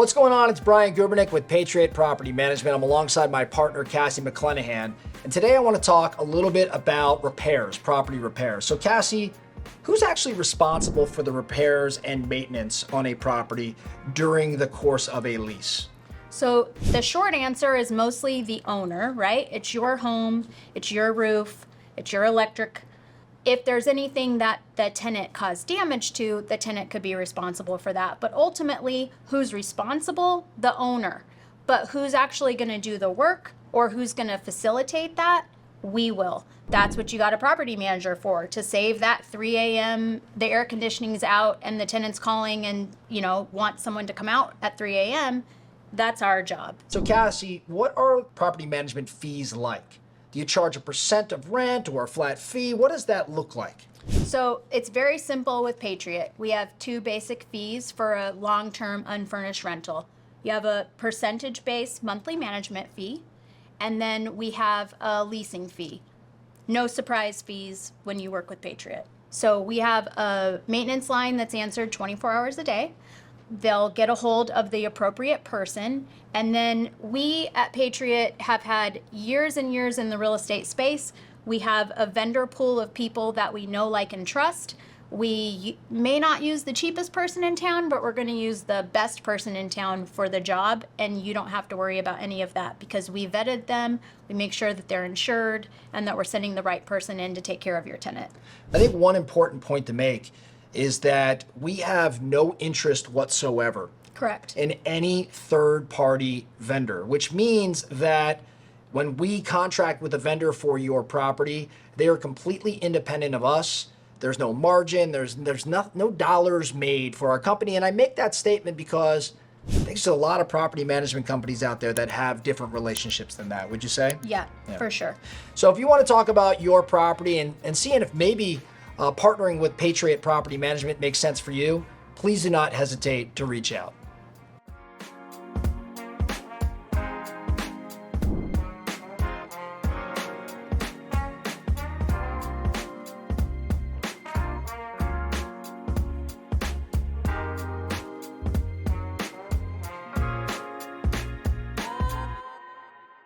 What's going on? It's Brian Gubernick with Patriot Property Management. I'm alongside my partner, Cassie McClenahan. And today I want to talk a little bit about repairs, property repairs. So Cassie, who's actually responsible for the repairs and maintenance on a property during the course of a lease? So the short answer is mostly the owner, right? It's your home, it's your roof, it's your electric. If there's anything that the tenant caused damage to, the tenant could be responsible for that. But ultimately, who's responsible? The owner. But who's actually going to do the work or who's going to facilitate that? We will. That's what you got a property manager for, to save that 3 a.m., the air conditioning's out and the tenant's calling and, want someone to come out at 3 a.m. That's our job. So Cassie, what are property management fees like? Do you charge a percent of rent or a flat fee? What does that look like? So it's very simple with Patriot. We have two basic fees for a long-term unfurnished rental. You have a percentage-based monthly management fee, and then we have a leasing fee. No surprise fees when you work with Patriot. So we have a maintenance line that's answered 24 hours a day. They'll get a hold of the appropriate person. And then we at Patriot have had years and years in the real estate space. We have a vendor pool of people that we know, like, and trust. We may not use the cheapest person in town, but we're going to use the best person in town for the job. And you don't have to worry about any of that because we vetted them. We make sure that they're insured and that we're sending the right person in to take care of your tenant. I think one important point to make is that we have no interest whatsoever. Correct. In any third-party vendor, which means that when we contract with a vendor for your property, they are completely independent of us. There's no margin, there's no dollars made for our company. And I make that statement because there's a lot of property management companies out there that have different relationships than that, would you say? Yeah, for sure. So if you want to talk about your property and seeing if maybe partnering with Patriot Property Management makes sense for you, please do not hesitate to reach out.